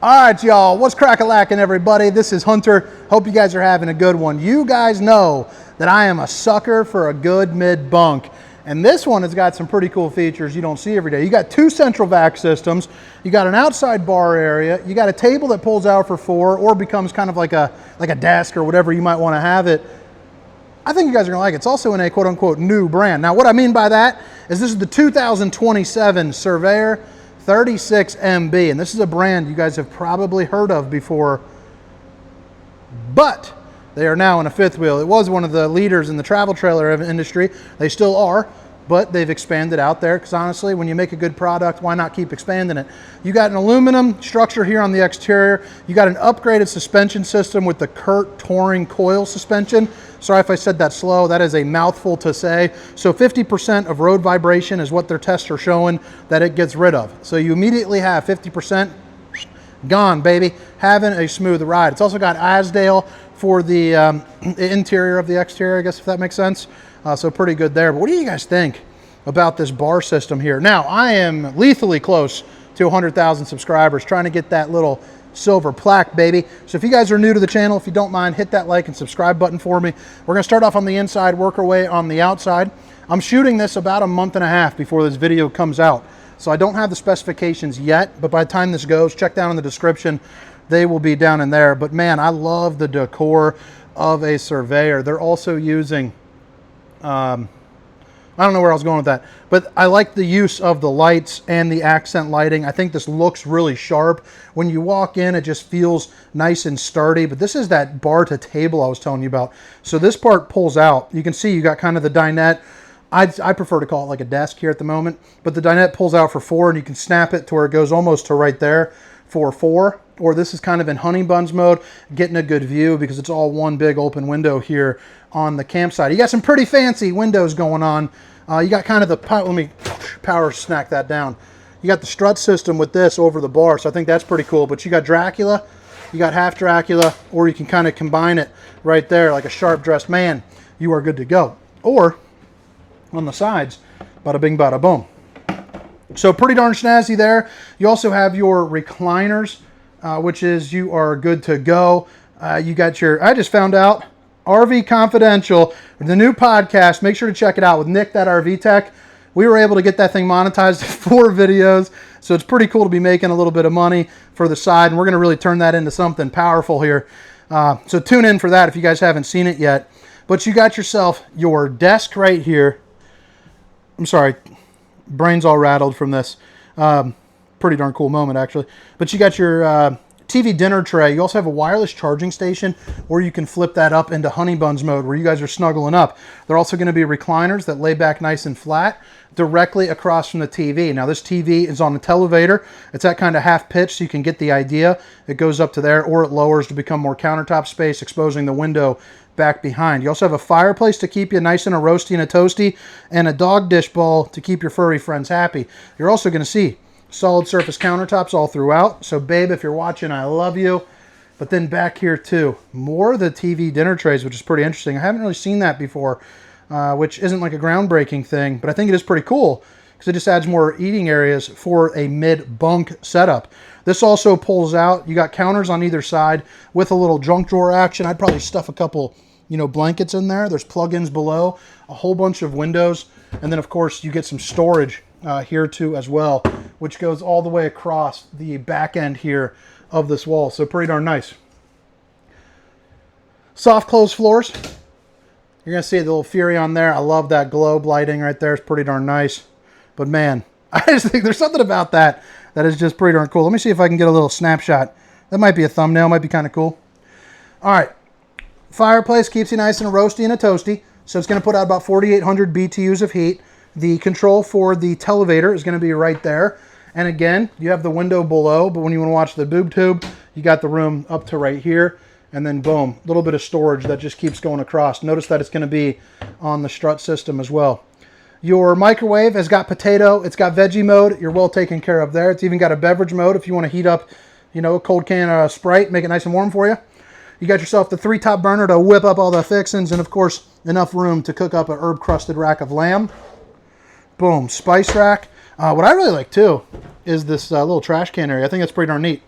All right, y'all, what's crack-a-lackin', everybody? This is Hunter. Hope you guys are having a good one. You guys know that I am a sucker for a good mid-bunk, and this one has got some pretty cool features you don't see every day. You got two central vac systems, you got an outside bar area, you got a table that pulls out for 4 or becomes kind of like a desk or whatever you might want to have it. I think you guys are gonna like it. It's also in a quote-unquote new brand. Now, what I mean by that is this is the 2027 Surveyor 36MB, and this is a brand you guys have probably heard of before, but they are now in a fifth wheel. It was one of the leaders in the travel trailer industry. They still are, but they've expanded out there because honestly, when you make a good product, why not keep expanding it? You got an aluminum structure here on the exterior. You got an upgraded suspension system with the Kurt Touring coil suspension. Sorry if I said that slow, that is a mouthful to say. So 50% of road vibration is what their tests are showing that it gets rid of. So you immediately have 50% gone, baby. Having a smooth ride. It's also got Asdale for the interior of the exterior, I guess, if that makes sense. So pretty good there. But what do you guys think about this bar system here? Now, I am lethally close to 100,000 subscribers, trying to get that little silver plaque, baby. So if you guys are new to the channel, if you don't mind, hit that like and subscribe button for me. We're gonna start off on the inside, work our way on the outside. I'm shooting this about a month and a half before this video comes out. So I don't have the specifications yet, but by the time this goes, check down in the description. They will be down in there. But man, I love the decor of a Surveyor. They're also using, I don't know where I was going with that, but I like the use of the lights and the accent lighting. I think this looks really sharp. When you walk in, it just feels nice and sturdy, but this is that bar to table I was telling you about. So this part pulls out. You can see you got kind of the dinette. I prefer to call it like a desk here at the moment, but the dinette pulls out for 4 and you can snap it to where it goes almost to right there for 4. Or this is kind of in honey buns mode, getting a good view because it's all one big open window here on the campsite. You got some pretty fancy windows going on. You got kind of the, let me power snack that down. You got the strut system with this over the bar, so I think that's pretty cool. But you got Dracula, you got half Dracula, or you can kind of combine it right there like a sharp dressed man. You are good to go. Or on the sides, bada bing, bada boom. So pretty darn snazzy there. You also have your recliners, which is you are good to go. You got your, I just found out, RV Confidential, the new podcast. Make sure to check it out with Nick, that RV tech. We were able to get that thing monetized 4 videos, so it's pretty cool to be making a little bit of money for the side, and we're going to really turn that into something powerful here. So tune in for that if you guys haven't seen it yet. But you got yourself your desk right here. I'm sorry, brain's all rattled from this. Pretty darn cool moment, actually. But you got your TV dinner tray. You also have a wireless charging station, or you can flip that up into honey buns mode where you guys are snuggling up. They're also going to be recliners that lay back nice and flat directly across from the TV. Now this TV is on a televator. It's at kind of half pitch, so you can get the idea. It goes up to there, or it lowers to become more countertop space, exposing the window back behind. You also have a fireplace to keep you nice and a roasty and a toasty, and a dog dish bowl to keep your furry friends happy. You're also going to see solid surface countertops all throughout. So babe, if you're watching, I love you. But then back here too, more of the TV dinner trays, which is pretty interesting. I haven't really seen that before, which isn't like a groundbreaking thing, but I think it is pretty cool because it just adds more eating areas for a mid-bunk setup. This also pulls out. You got counters on either side with a little junk drawer action. I'd probably stuff a couple, blankets in there. There's plug-ins below, a whole bunch of windows, and then of course you get some storage here too as well, which goes all the way across the back end here of this wall. So pretty darn nice. Soft closed floors. You're gonna see the little Fury on there. I love that globe lighting right there. It's pretty darn nice. But man, I just think there's something about that that is just pretty darn cool. Let me see if I can get a little snapshot. That might be a thumbnail, might be kind of cool. All right, fireplace keeps you nice and roasty and a toasty. So it's gonna put out about 4,800 BTUs of heat. The control for the televator is going to be right there. And again, you have the window below, but when you want to watch the boob tube, you got the room up to right here. And then boom, a little bit of storage that just keeps going across. Notice that it's going to be on the strut system as well. Your microwave has got potato. It's got veggie mode. You're well taken care of there. It's even got a beverage mode if you want to heat up, a cold can of Sprite, make it nice and warm for you. You got yourself the 3-top burner to whip up all the fixings, and of course, enough room to cook up an herb-crusted rack of lamb. Boom, spice rack. What I really like too is this little trash can area. I think that's pretty darn neat.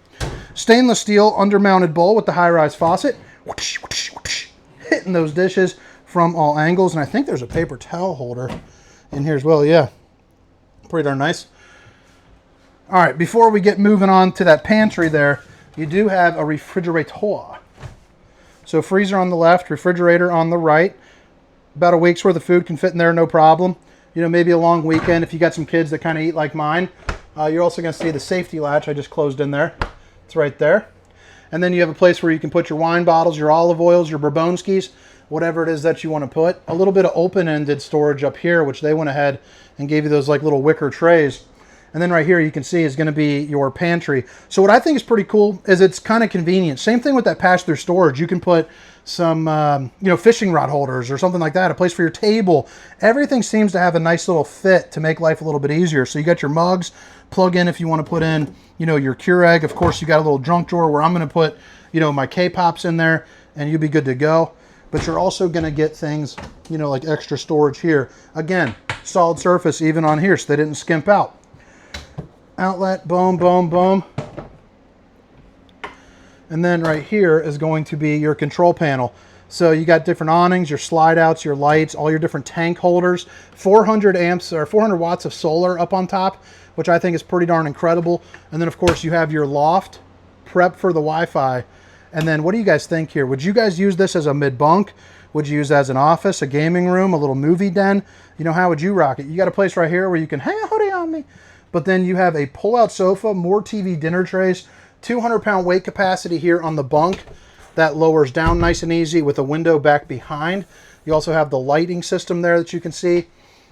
Stainless steel undermounted bowl with the high-rise faucet. Whoosh, whoosh, whoosh, hitting those dishes from all angles. And I think there's a paper towel holder in here as well. Yeah, pretty darn nice. All right, before we get moving on to that pantry there, you do have a refrigerator. So freezer on the left, refrigerator on the right. About a week's worth of food can fit in there, no problem. You know, maybe a long weekend if you got some kids that kind of eat like mine. You're also going to see the safety latch I just closed in there. It's right there. And then you have a place where you can put your wine bottles, your olive oils, your Bourbonskis, whatever it is that you want to put. A little bit of open-ended storage up here, which they went ahead and gave you those like little wicker trays. And then right here you can see is going to be your pantry. So what I think is pretty cool is it's kind of convenient. Same thing with that pass-through storage. You can put some you know, fishing rod holders or something like that, a place for your table. Everything seems to have a nice little fit to make life a little bit easier. So you got your mugs, plug in if you want to put in, you know, your Keurig. Of course, you got a little junk drawer where I'm going to put, you know, my K-Pops in there, and you'll be good to go. But you're also going to get things, you know, like extra storage here. Again, solid surface even on here, so they didn't skimp out. Outlet, boom, boom, boom. And then right here is going to be your control panel. So you got different awnings, your slide outs, your lights, all your different tank holders, 400 amps or 400 watts of solar up on top, which I think is pretty darn incredible. And then of course you have your loft prep for the Wi-Fi. And then what do you guys think here? Would you guys use this as a mid-bunk? Would you use it as an office, a gaming room, a little movie den? You know, how would you rock it? You got a place right here where you can hang a hoodie on me. But then you have a pull-out sofa, more TV dinner trays, 200-pound weight capacity here on the bunk. That lowers down nice and easy with a window back behind. You also have the lighting system there that you can see.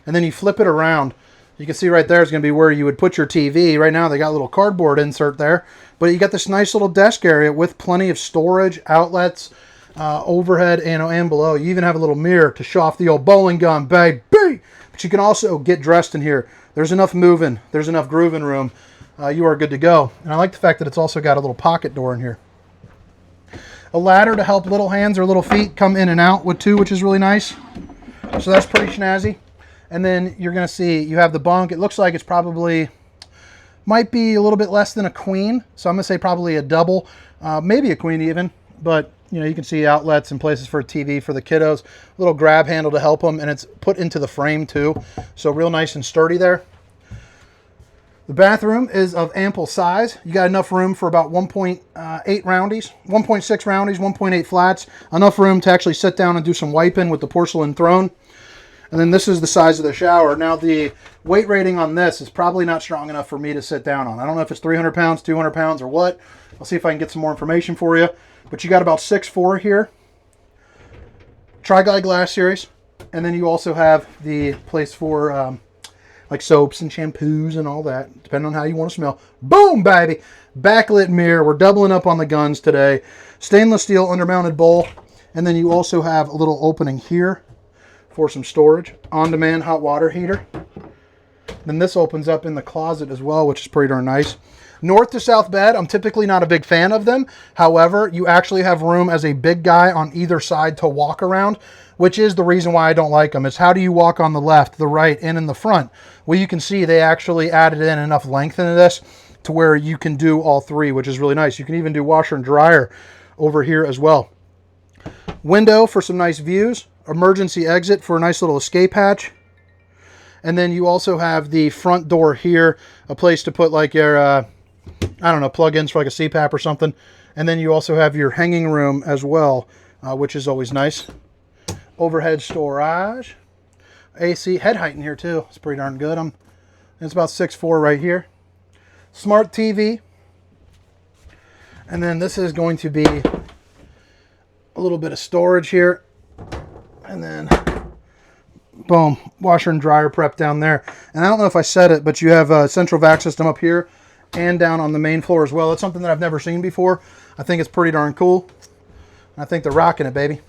And then you flip it around. You can see right there is going to be where you would put your TV. Right now they got a little cardboard insert there. But you got this nice little desk area with plenty of storage, outlets, overhead, and below. You even have a little mirror to show off the old bowling gun, baby. But you can also get dressed in here. There's enough moving. There's enough grooving room. You are good to go. And I like the fact that it's also got a little pocket door in here. A ladder to help little hands or little feet come in and out with too, which is really nice. So that's pretty snazzy. And then you're going to see you have the bunk. It looks like it's probably, might be a little bit less than a queen. So I'm going to say probably a double, maybe a queen even. But, you know, you can see outlets and places for a TV for the kiddos. A little grab handle to help them. And it's put into the frame too. So real nice and sturdy there. The bathroom is of ample size. You got enough room for about 1.8 roundies, 1.6 roundies, 1.8 flats. Enough room to actually sit down and do some wiping with the porcelain throne. And then this is the size of the shower. Now the weight rating on this is probably not strong enough for me to sit down on. I don't know if it's 300 pounds, 200 pounds, or what. I'll see if I can get some more information for you. But you got about 6'4" here. Tri-Guy glass series. And then you also have the place for like soaps and shampoos and all that, depending on how you want to smell. Boom, baby! Backlit mirror. We're doubling up on the guns today. Stainless steel undermounted bowl. And then you also have a little opening here for some storage. On-demand hot water heater. Then this opens up in the closet as well, which is pretty darn nice. North to south bed. I'm typically not a big fan of them. However, you actually have room as a big guy on either side to walk around, which is the reason why I don't like them. Is how do you walk on the left, the right, and in the front? Well, you can see they actually added in enough length into this to where you can do all three, which is really nice. You can even do washer and dryer over here as well. Window for some nice views. Emergency exit for a nice little escape hatch. And then you also have the front door here, a place to put like your, I don't know, plug-ins for like a CPAP or something. And then you also have your hanging room as well, which is always nice. Overhead storage. AC head height in here too. It's pretty darn good. It's about 6'4" right here. Smart TV. And then this is going to be a little bit of storage here. And then boom, washer and dryer prep down there. And I don't know if I said it, but you have a central vac system up here and down on the main floor as well. It's something that I've never seen before. I think it's pretty darn cool. I think they're rocking it, baby.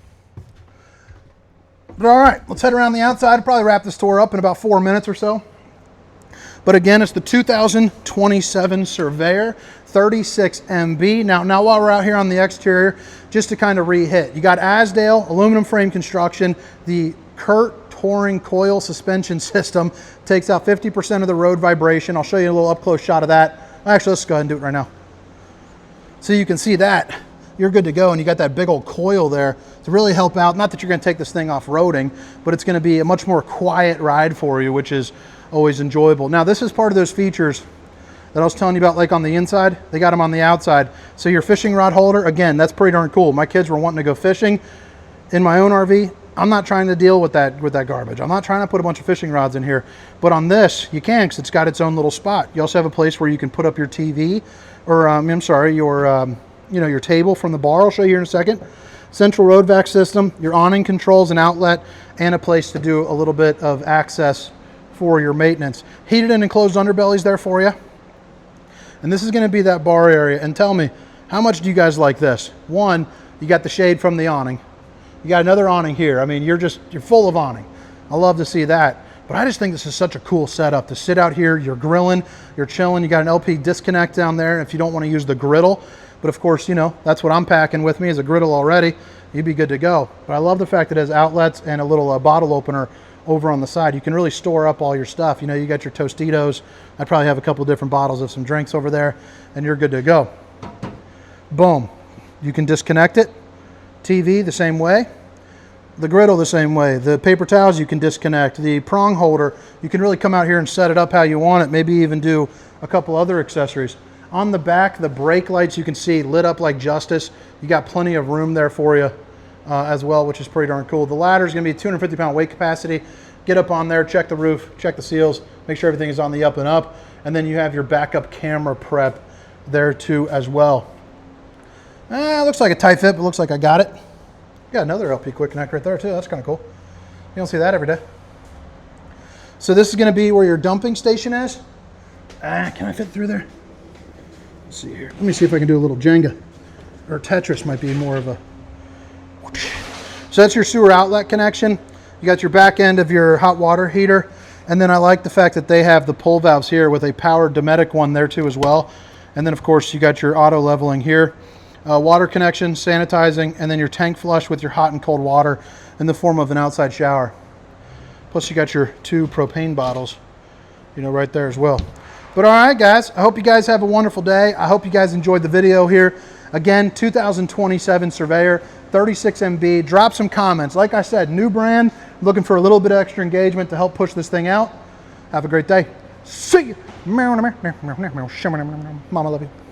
But all right, let's head around the outside. I'll probably wrap this tour up in about 4 minutes or so. But again, it's the 2027 Surveyor 36MB. Now while we're out here on the exterior, just to kind of re-hit, you got Asdale aluminum frame construction. The Kurt touring coil suspension system takes out 50% of the road vibration. I'll show you a little up-close shot of that. Actually, let's go ahead and do it right now. So you can see that you're good to go, and you got that big old coil there to really help out. Not that you're going to take this thing off-roading, but it's going to be a much more quiet ride for you, which is always enjoyable. Now, this is part of those features that I was telling you about, like on the inside. They got them on the outside. So your fishing rod holder, again, that's pretty darn cool. My kids were wanting to go fishing in my own RV. I'm not trying to deal with that garbage. I'm not trying to put a bunch of fishing rods in here. But on this, you can, because it's got its own little spot. You also have a place where you can put up your TV, or I'm sorry, your you know, your table from the bar. I'll show you here in a second. Central road vac system, your awning controls, an outlet, and a place to do a little bit of access for your maintenance. Heated and enclosed underbellies there for you. And this is going to be that bar area. And tell me, how much do you guys like this? One, you got the shade from the awning. You got another awning here. I mean, you're full of awning. I love to see that. But I just think this is such a cool setup to sit out here. You're grilling, you're chilling. You got an LP disconnect down there if you don't want to use the griddle. But of course, you know, that's what I'm packing with me is a griddle already. You'd be good to go. But I love the fact that it has outlets and a little bottle opener over on the side. You can really store up all your stuff. You know, you got your Tostitos. I probably have a couple different bottles of some drinks over there, and you're good to go. Boom. You can disconnect it. TV the same way. The griddle the same way. The paper towels you can disconnect. The prong holder, you can really come out here and set it up how you want it. Maybe even do a couple other accessories. On the back, the brake lights you can see lit up like justice. You got plenty of room there for you as well, which is pretty darn cool. The ladder is going to be 250-pound weight capacity. Get up on there, check the roof, check the seals, make sure everything is on the up and up. And then you have your backup camera prep there too as well. Looks like a tight fit, but looks like I got it. Got another LP quick connect right there too. That's kind of cool. You don't see that every day. So this is going to be where your dumping station is. Can I fit through there? Let's see here. Let me see if I can do a little Jenga. Or Tetris might be more of a... So that's your sewer outlet connection. You got your back end of your hot water heater. And then I like the fact that they have the pull valves here with a powered Dometic one there too as well. And then of course you got your auto leveling here. Water connection, sanitizing, and then your tank flush with your hot and cold water in the form of an outside shower. Plus you got your 2 propane bottles, you know, right there as well. But all right, guys, I hope you guys have a wonderful day. I hope you guys enjoyed the video here. Again, 2027 Surveyor 36MB. Drop some comments. Like I said, new brand, looking for a little bit of extra engagement to help push this thing out. Have a great day. See you. Mama, love you.